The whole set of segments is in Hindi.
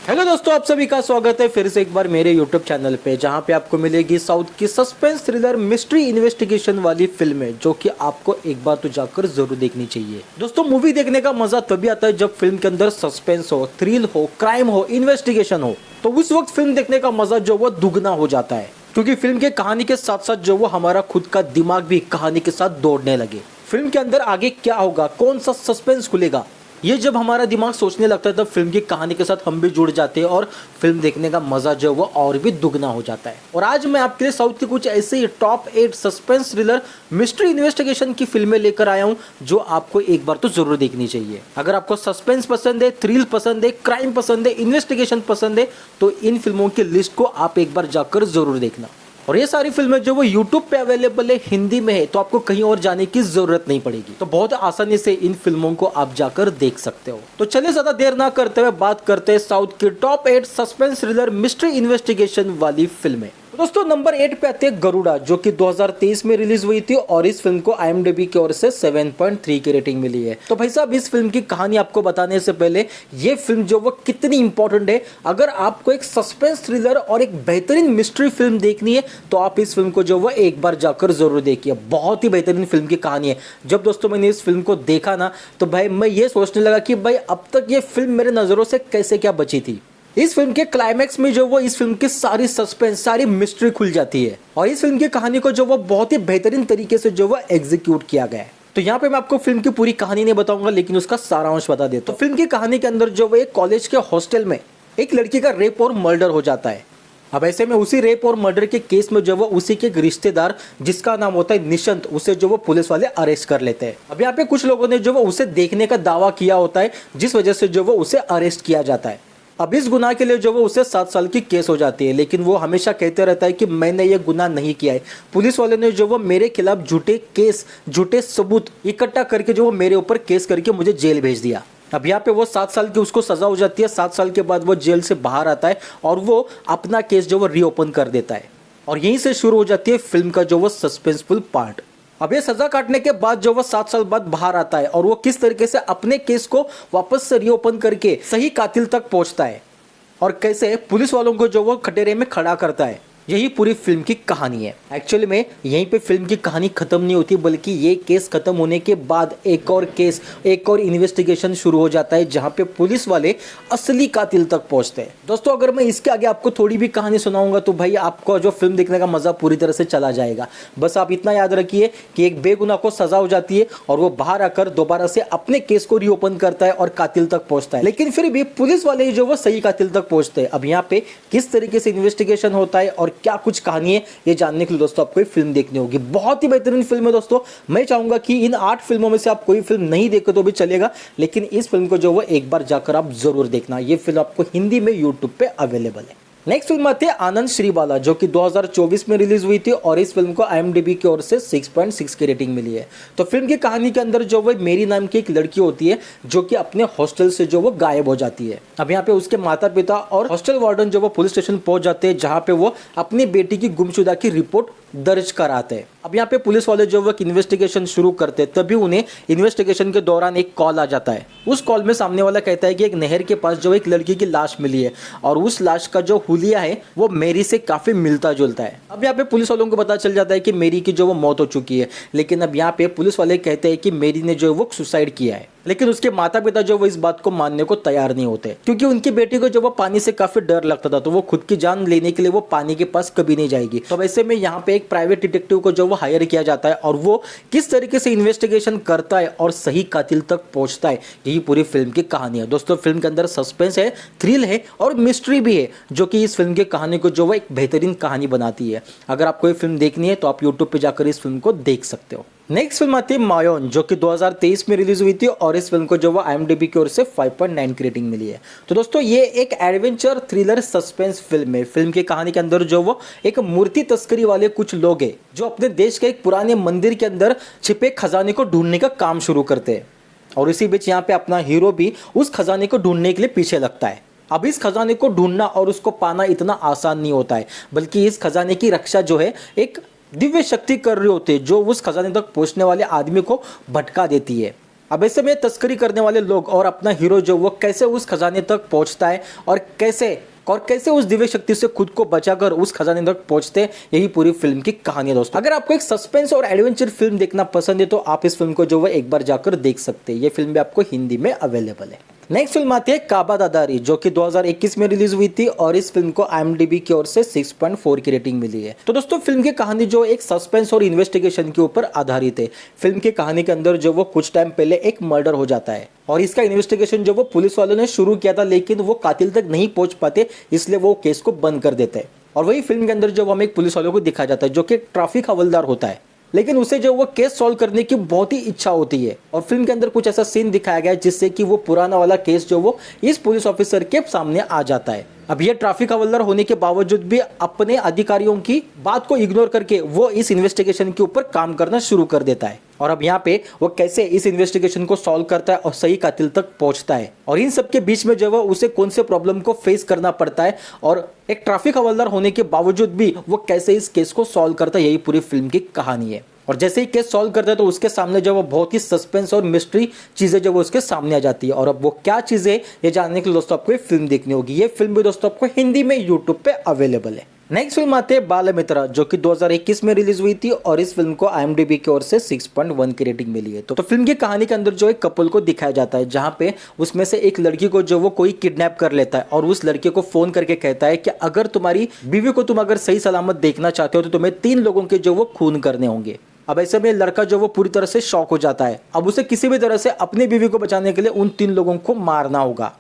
हेलो दोस्तों, आप सभी का स्वागत है फिर से एक बार मेरे YouTube चैनल पे, जहां पे आपको मिलेगी साउथ की सस्पेंस थ्रिलर मिस्ट्री इन्वेस्टिगेशन वाली फिल्में, जो कि आपको एक बार तो जाकर जरूर देखनी चाहिए। दोस्तों, मूवी देखने का मजा तभी आता है जब फिल्म के अंदर सस्पेंस हो, थ्रिल हो, क्राइम हो, इन्वेस्टिगेशन हो। तो उस वक्त फिल्म देखने का मजा जो वो दुगना हो जाता है, क्योंकि फिल्म के कहानी के साथ साथ जो वो हमारा खुद का दिमाग भी कहानी के साथ दौड़ने लगे। फिल्म के अंदर आगे क्या होगा, कौन सा सस्पेंस खुलेगा, ये जब हमारा दिमाग सोचने लगता है तब फिल्म की कहानी के साथ हम भी जुड़ जाते हैं और फिल्म देखने का मजा जो है वो और भी दुगना हो जाता है। और आज मैं आपके लिए साउथ की कुछ ऐसे ही top 8 suspense thriller mystery investigation की फिल्में लेकर आया हूं, जो आपको एक बार तो जरूर देखनी चाहिए। अगर आपको सस्पेंस पसंद है, थ्रिल पसंद है, क्राइम पसंद है, इन्वेस्टिगेशन पसंद है, तो इन फिल्मों की लिस्ट को आप एक बार जाकर जरूर देखना। और ये सारी फिल्में जो वो YouTube पे अवेलेबल है, हिंदी में है, तो आपको कहीं और जाने की जरूरत नहीं पड़ेगी। तो बहुत आसानी से इन फिल्मों को आप जाकर देख सकते हो। तो चलिए ज्यादा देर ना करते हुए बात करते हैं साउथ की top 8 suspense thriller mystery investigation वाली फिल्में। तो दोस्तों, नंबर 8 पे आती है गरुड़ा, जो कि 2023 में रिलीज हुई थी और इस फिल्म को IMDb की ओर से 7.3 की रेटिंग मिली है। तो भाई साहब, इस फिल्म की कहानी आपको बताने से पहले ये फिल्म जो वो कितनी इंपॉर्टेंट है, अगर आपको एक सस्पेंस थ्रिलर और एक बेहतरीन मिस्ट्री फिल्म देखनी है तो आप इस फिल्म को जो वो एक बार जाकर जरूर देखिए। बहुत ही बेहतरीन फिल्म की कहानी है। जब दोस्तों मैंने इस फिल्म को देखा ना, तो भाई मैं ये सोचने लगा कि भाई अब तक ये फिल्म मेरे नजरों से कैसे क्या बची थी। इस फिल्म के क्लाइमैक्स में जो वो इस फिल्म की सारी सस्पेंस, सारी मिस्ट्री खुल जाती है और इस फिल्म की कहानी को जो वो बहुत ही बेहतरीन तरीके से जो वो एग्जीक्यूट किया गया है। तो यहाँ पे मैं आपको फिल्म की पूरी कहानी नहीं बताऊंगा, लेकिन उसका सारांश बता देता हूँ। तो फिल्म की कहानी के अंदर जो वो एक कॉलेज के हॉस्टल में एक लड़की का रेप और मर्डर हो जाता है। अब ऐसे में उसी रेप और मर्डर के केस में जो वो उसी के एक रिश्तेदार, जिसका नाम होता है निशंत, उसे जो वो पुलिस वाले अरेस्ट कर लेते हैं। अब यहाँ पे कुछ लोगों ने जो वो उसे देखने का दावा किया होता है, जिस वजह से जो वो उसे अरेस्ट किया जाता है। अब इस गुनाह के लिए जो वो उसे 7 साल की केस हो जाती है, लेकिन वो हमेशा कहते रहता है कि मैंने ये गुनाह नहीं किया है। पुलिस वाले ने जो वो मेरे खिलाफ झूठे केस, झूठे सबूत इकट्ठा करके जो वो मेरे ऊपर केस करके मुझे जेल भेज दिया। अब यहाँ पे वो 7 साल की उसको सजा हो जाती है। 7 साल के बाद वो जेल से बाहर आता है और वो अपना केस जो वो रीओपन कर देता है और यहीं से शुरू हो जाती है फिल्म का जो वो सस्पेंसफुल पार्ट। अब ये सजा काटने के बाद जो वो 7 साल बाद बाहर आता है और वो किस तरीके से अपने केस को वापस से रीओपन करके सही कातिल तक पहुंचता है और कैसे पुलिस वालों को जो वो खटेरे में खड़ा करता है, यही पूरी फिल्म की कहानी है। एक्चुअली में यहीं पे फिल्म की कहानी खत्म नहीं होती, बल्कि ये केस खत्म होने के बाद एक और केस, एक और इन्वेस्टिगेशन शुरू हो जाता है, जहां पे पुलिस वाले असली कातिल तक पहुंचते हैं। दोस्तों, अगर मैं इसके आगे आपको थोड़ी भी कहानी सुनाऊंगा तो भाई आपको जो फिल्म देखने का मजा पूरी तरह से चला जाएगा। बस आप इतना याद रखिए कि एक बेगुनाह को सजा हो जाती है और वो बाहर आकर दोबारा से अपने केस को रीओपन करता है और कातिल तक पहुंचता है, लेकिन फिर भी पुलिस वाले जो वो सही कातिल तक पहुंचते हैं। अब यहाँ पे किस तरीके से इन्वेस्टिगेशन होता है और क्या कुछ कहानी है, ये जानने के लिए दोस्तों आपको फिल्म देखनी होगी। बहुत ही बेहतरीन फिल्म है दोस्तों। मैं चाहूंगा कि इन 8 फिल्मों में से आप कोई फिल्म नहीं देखे तो भी चलेगा, लेकिन इस फिल्म को जो वो एक बार जाकर आप जरूर देखना। ये फिल्म आपको हिंदी में यूट्यूब पे अवेलेबल है। नेक्स्ट फिल्म आती है आनंद श्रीबाला, जो कि 2024 में रिलीज हुई थी और इस फिल्म को IMDb की ओर से 6.6 की रेटिंग मिली है। तो फिल्म की कहानी के अंदर जो वो मेरी नाम की एक लड़की होती है, जो कि अपने हॉस्टल से जो वो गायब हो जाती है। अब यहाँ पे उसके माता पिता और हॉस्टल वार्डन जो वो पुलिस स्टेशन पहुंच जाते हैं, जहाँ पे वो अपनी बेटी की गुमशुदा की रिपोर्ट दर्ज कराते हैं। अब यहाँ पे पुलिस वाले जो वो इन्वेस्टिगेशन शुरू करते हैं, तभी उन्हें इन्वेस्टिगेशन के दौरान एक कॉल आ जाता है। उस कॉल में सामने वाला कहता है कि एक नहर के पास जो एक लड़की की लाश मिली है और उस लाश का जो हुलिया है वो मेरी से काफी मिलता जुलता है। अब यहाँ पे पुलिस वालों को पता चल जाता है कि मेरी की जो वो मौत हो चुकी है, लेकिन अब यहाँ पे पुलिस वाले कहते हैं कि मेरी ने जो वो सुसाइड किया है। लेकिन उसके माता पिता जो वो इस बात को मानने को तैयार नहीं होते, क्योंकि उनकी बेटी को जो वो पानी से काफी डर लगता था, तो वो खुद की जान लेने के लिए वो पानी के पास कभी नहीं जाएगी। तो वैसे में यहाँ पे एक प्राइवेट डिटेक्टिव को जो वो हायर किया जाता है और वो किस तरीके से इन्वेस्टिगेशन करता है और सही कातिल तक पहुंचता है, यही पूरी फिल्म की कहानी है। दोस्तों, फिल्म के अंदर सस्पेंस है, थ्रिल है और मिस्ट्री भी है, जो कि इस फिल्म की कहानी को जो वो एक बेहतरीन कहानी बनाती है। अगर आपको ये फिल्म देखनी है तो आप यूट्यूब पे जाकर इस फिल्म को देख सकते हो। नेक्स्ट फिल्म आती है मायोन, जो कि 2023 में रिलीज हुई थी और इस फिल्म को जो वो IMDb की ओर से 5.9 की रेटिंग मिली है। तो दोस्तों, ये एक एडवेंचर थ्रिलर सस्पेंस फिल्म है। फिल्म की कहानी के अंदर जो वो एक मूर्ति तस्करी वाले कुछ लोग हैं, जो अपने देश के एक पुराने मंदिर के अंदर छिपे खजाने को ढूंढने का काम शुरू करते हैं और इसी बीच यहाँ पे अपना हीरो भी उस खजाने को ढूंढने के लिए पीछे लगता है। अब इस खजाने को ढूंढना और उसको पाना इतना आसान नहीं होता है, बल्कि इस खजाने की रक्षा जो है एक दिव्य शक्ति कर रही होती है, जो उस खजाने तक पहुंचने वाले आदमी को भटका देती है। अब ऐसे में तस्करी करने वाले लोग और अपना हीरो जो वो कैसे उस खजाने तक पहुंचता है और कैसे उस दिव्य शक्ति से खुद को बचाकर उस खजाने तक पहुंचते हैं, यही पूरी फिल्म की कहानी है दोस्तों। अगर आपको एक सस्पेंस और एडवेंचर फिल्म देखना पसंद है तो आप इस फिल्म को जो है एक बार जाकर देख सकते हैं। ये फिल्म भी आपको हिंदी में अवेलेबल है। नेक्स्ट फिल्म आती है काबा दादारी, जो कि 2021 में रिलीज हुई थी और इस फिल्म को IMDb की ओर से 6.4 की रेटिंग मिली है। तो दोस्तों फिल्म की कहानी जो एक सस्पेंस और इन्वेस्टिगेशन के ऊपर आधारित है। फिल्म की कहानी के अंदर जो वो कुछ टाइम पहले एक मर्डर हो जाता है और इसका इन्वेस्टिगेशन जो वो पुलिस वालों ने शुरू किया था, लेकिन वो कातिल तक नहीं पहुंच पाते, इसलिए वो केस को बंद कर देते हैं। और वही फिल्म के अंदर जो हमें एक पुलिस वालों को दिखाया जाता है जो कि ट्रैफिक हवलदार होता है, लेकिन उसे जो वो केस सॉल्व करने की बहुत ही इच्छा होती है। और फिल्म के अंदर कुछ ऐसा सीन दिखाया गया है जिससे कि वो पुराना वाला केस जो वो इस पुलिस ऑफिसर के सामने आ जाता है। अब ये ट्रैफिक हवलदार होने के बावजूद भी अपने अधिकारियों की बात को इग्नोर करके वो इस इन्वेस्टिगेशन के ऊपर काम करना शुरू कर देता है। और अब यहाँ पे वो कैसे इस इन्वेस्टिगेशन को सॉल्व करता है और सही कातिल तक पहुंचता है, और इन सब के बीच में जो है उसे कौन से प्रॉब्लम को फेस करना पड़ता है, और एक ट्रैफिक हवलदार होने के बावजूद भी वो कैसे इस केस को सॉल्व करता है, यही पूरी फिल्म की कहानी है। और जैसे ही केस सॉल्व करता है तो उसके सामने जो वो बहुत ही सस्पेंस और मिस्ट्री चीजें जो वो उसके सामने आ जाती है। और अब वो क्या चीजें ये जानने के लिए दोस्तों आपको ये फिल्म देखनी होगी। ये फिल्म भी दोस्तों आपको हिंदी में यूट्यूब पे अवेलेबल है। नेक्स्ट फिल्म आती है बालमित्रा, जो कि 2021 में रिलीज हुई थी और इस फिल्म को IMDb की ओर से 6.1 की रेटिंग मिली है। तो फिल्म की कहानी के अंदर जो एक कपल को दिखाया जाता है जहां पे उसमें से एक लड़की को जो वो कोई किडनैप कर लेता है और उस लड़के को फोन करके कहता है कि अगर तुम्हारी बीवी को तुम अगर सही सलामत देखना चाहते हो तो तुम्हें 3 लोगों के जो वो खून करने होंगे। अब ऐसे में लड़का जो वो पूरी तरह से शॉक हो जाता है। अब उसे किसी भी तरह से अपनी बीवी को बचाने के लिए उन 3 लोगों को मारना होगा।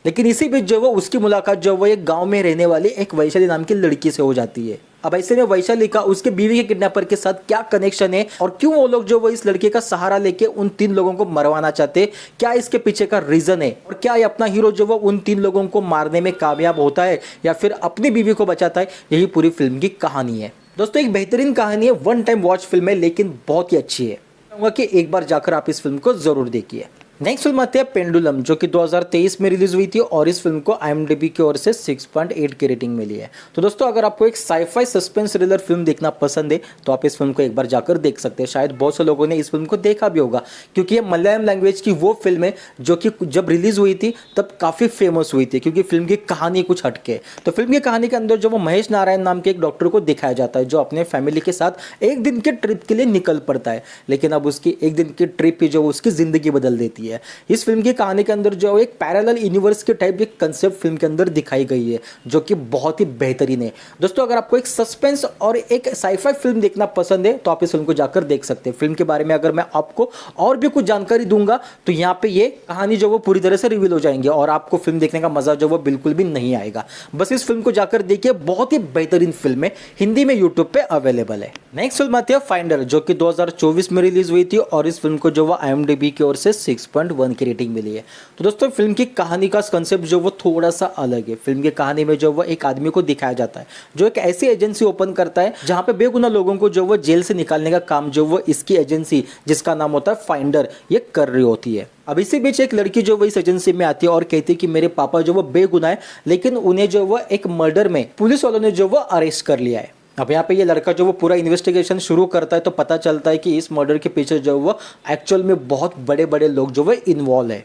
लेकिन इसी बीच जो वो उसकी मुलाकात जो वो एक गांव में रहने वाली एक वैशाली नाम की लड़की से हो जाती है। अब ऐसे में वैशाली का उसके बीवी के किडनैपर के साथ क्या कनेक्शन है और क्यों वो लोग जो वो इस लड़के का सहारा लेके उन 3 लोगों को मरवाना चाहते, क्या इसके पीछे का रीजन है, और क्या ये अपना हीरो जो वो उन 3 लोगों को मारने में कामयाब होता है या फिर अपनी बीवी को बचाता है, यही पूरी फिल्म की कहानी है। दोस्तों एक बेहतरीन कहानी है, वन टाइम वॉच फिल्म है, लेकिन बहुत ही अच्छी है। चाहूंगा कि एक बार जाकर आप इस फिल्म को जरूर देखिए। नेक्स्ट फिल्म आती है पेंडुलम, जो कि 2023 में रिलीज हुई थी और इस फिल्म को IMDb की ओर से 6.8 की रेटिंग मिली है। तो दोस्तों अगर आपको एक साइफाई सस्पेंस थ्रिलर फिल्म देखना पसंद है तो आप इस फिल्म को एक बार जाकर देख सकते हैं। शायद बहुत से लोगों ने इस फिल्म को देखा भी होगा क्योंकि ये मलयालम लैंग्वेज की वो फिल्म है जो कि जब रिलीज हुई थी तब काफ़ी फेमस हुई थी क्योंकि फिल्म की कहानी कुछ हटके। तो फिल्म की कहानी के अंदर जो वो महेश नारायण नाम के एक डॉक्टर को दिखाया जाता है जो अपने फैमिली के साथ एक दिन के ट्रिप के लिए निकल पड़ता है, लेकिन अब उसकी एक दिन की ट्रिप ही जो उसकी जिंदगी बदल देती है। इस फिल्म की कहानी के अंदर जो एक पैरेलल यूनिवर्स के टाइप एक कंसेप्ट फिल्म के अंदर दिखाई गई है जो कि बहुत ही बेहतरीन है। दोस्तों अगर आपको एक सस्पेंस और एक साइफाई फिल्म देखना पसंद है तो आप इस फिल्म को जाकर देख सकते हैं। फिल्म के बारे में अगर मैं आपको और भी कुछ जानकारी दूंगा तो यहाँ पे ये कहानी जो वो पूरी तरह से रिवील हो जाएंगे और आपको फिल्म देखने का मजा जो वो बिल्कुल भी नहीं आएगा। बस इस फिल्म को जाकर देखिए, बहुत ही बेहतरीन फिल्म है, हिंदी में यूट्यूब पे अवेलेबल है। नेक्स्ट फिल्म आती है फाइंडर, जो कि 2024 में रिलीज हुई थी और इस फिल्म को जो वो IMDb की ओर से 6.1 की रेटिंग मिली है। तो दोस्तों फिल्म की कहानी का कंसेप्ट जो वो थोड़ा सा अलग है। फिल्म की कहानी में जो वो एक आदमी को दिखाया जाता है जो एक ऐसी एजेंसी ओपन करता है जहां पे बेगुनाह लोगों को जो वो जेल से निकालने का काम जो वो इसकी एजेंसी जिसका नाम होता है फाइंडर ये कर रही होती है। अब इसी बीच एक लड़की जो वो इस एजेंसी में आती है और कहती है कि मेरे पापा जो वो बेगुनाह है, लेकिन उन्हें जो वो एक मर्डर में पुलिस वालों ने जो वो अरेस्ट कर लिया है। अब यहाँ पे ये लड़का जो वो पूरा इन्वेस्टिगेशन शुरू करता है तो पता चलता है कि इस मर्डर के पीछे जो वो एक्चुअल में बहुत बड़े बड़े लोग जो वो इन्वॉल्व है।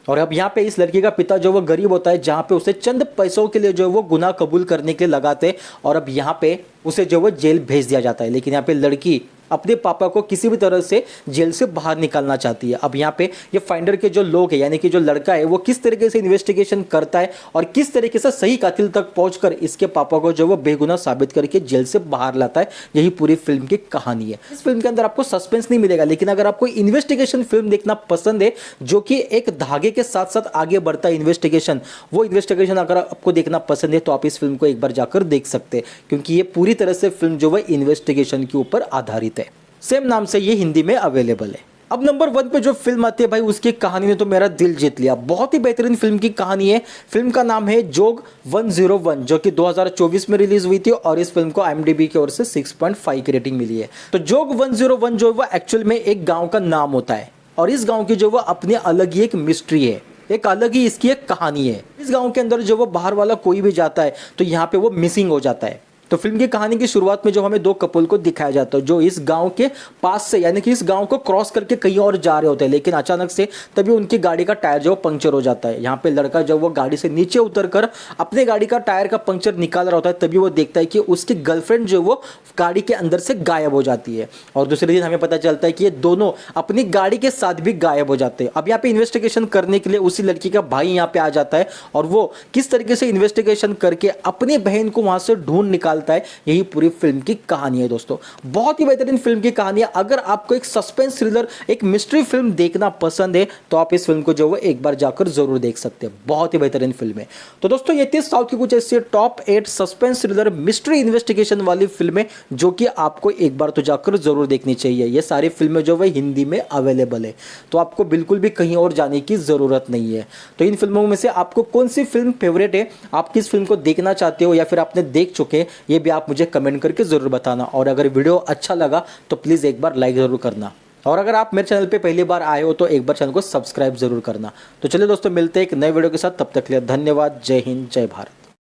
और अब यहाँ पे इस लड़की का पिता जो वो गरीब होता है जहाँ पे उसे चंद पैसों के लिए जो वो गुनाह कबूल करने के लिए लगाते और अब यहाँ पे उसे जो वो जेल भेज दिया जाता है। लेकिन यहाँ पे लड़की अपने पापा को किसी भी तरह से जेल से बाहर निकालना चाहती है। अब यहाँ पे ये फाइंडर के जो लोग हैं यानी कि जो लड़का है वो किस तरीके से इन्वेस्टिगेशन करता है और किस तरीके से सही कातिल तक पहुंचकर इसके पापा को जो वो बेगुनाह साबित करके जेल से बाहर लाता है, यही पूरी फिल्म की कहानी है। इस फिल्म के अंदर आपको सस्पेंस नहीं मिलेगा, लेकिन अगर आपको इन्वेस्टिगेशन फिल्म देखना पसंद है जो कि एक धागे के साथ साथ आगे बढ़ता है इन्वेस्टिगेशन, वो इन्वेस्टिगेशन अगर आपको देखना पसंद है तो आप इस फिल्म को एक बार जाकर देख सकते हैं क्योंकि ये पूरी तरह से फिल्म जो है इन्वेस्टिगेशन के ऊपर आधारित है। सेम नाम से ये हिंदी में अवेलेबल है। अब नंबर 1 पे जो फिल्म आती है भाई उसकी कहानी ने तो मेरा दिल जीत लिया। बहुत ही बेहतरीन फिल्म की कहानी है। फिल्म का नाम है जोग 101 जो कि 2024 में रिलीज हुई थी और इस फिल्म को IMDb की ओर से 6.5 की रेटिंग मिली है। तो जोग 101 जो वो एक्चुअल में एक गाँव का नाम होता है और इस गाँव की जो वो अपनी अलग ही एक मिस्ट्री है, एक अलग ही इसकी एक कहानी है। इस गाँव के अंदर जो वो बाहर वाला कोई भी जाता है तो यहाँ पे वो मिसिंग हो जाता है। तो फिल्म की कहानी की शुरुआत में जो हमें दो कपल को दिखाया जाता है जो इस गांव के पास से यानी कि इस गांव को क्रॉस करके कहीं और जा रहे होते हैं, लेकिन अचानक से तभी उनकी गाड़ी का टायर जो पंक्चर हो जाता है। यहाँ पे लड़का जब वो गाड़ी से नीचे उतरकर अपने गाड़ी का टायर का पंक्चर निकाल रहा होता है तभी वो देखता है कि उसकी गर्लफ्रेंड जो वो गाड़ी के अंदर से गायब हो जाती है। और दूसरे दिन हमें पता चलता है कि ये दोनों अपनी गाड़ी के साथ भी गायब हो जाते हैं। अब यहाँ पे इन्वेस्टिगेशन करने के लिए उसी लड़की का भाई यहाँ पे आ जाता है और वो किस तरीके से इन्वेस्टिगेशन करके अपनी बहन को वहां से ढूंढ निकालता है, यही पूरी फिल्म की कहानी है दोस्तों। बहुत ही बेहतरीन फिल्म की कहानी है। अगर आपको एक सस्पेंस थ्रिलर, एक मिस्ट्री फिल्म देखना पसंद है तो आप इस फिल्म को जो है एक बार जाकर जरूर देख सकते हैं। बहुत ही बेहतरीन फिल्म है। तो दोस्तों ये थी साउथ की कुछ ऐसी top 8 suspense thriller mystery investigation वाली फिल्में जो कि आपको एक बार तो जाकर जरूर देखनी चाहिए। ये सारी फिल्में जो है हिंदी में अवेलेबल है, तो आपको बिल्कुल भी कहीं और जाने की जरूरत नहीं है। तो इन फिल्मों में से आपको कौन सी फिल्म फेवरेट है, आप किस फिल्म को देखना चाहते हो या फिर आपने देख चुके हैं, ये भी आप मुझे कमेंट करके जरूर बताना। और अगर वीडियो अच्छा लगा तो प्लीज एक बार लाइक जरूर करना। और अगर आप मेरे चैनल पे पहली बार आए हो तो एक बार चैनल को सब्सक्राइब जरूर करना। तो चलिए दोस्तों मिलते हैं एक नए वीडियो के साथ, तब तक के लिए धन्यवाद। जय हिंद, जय भारत।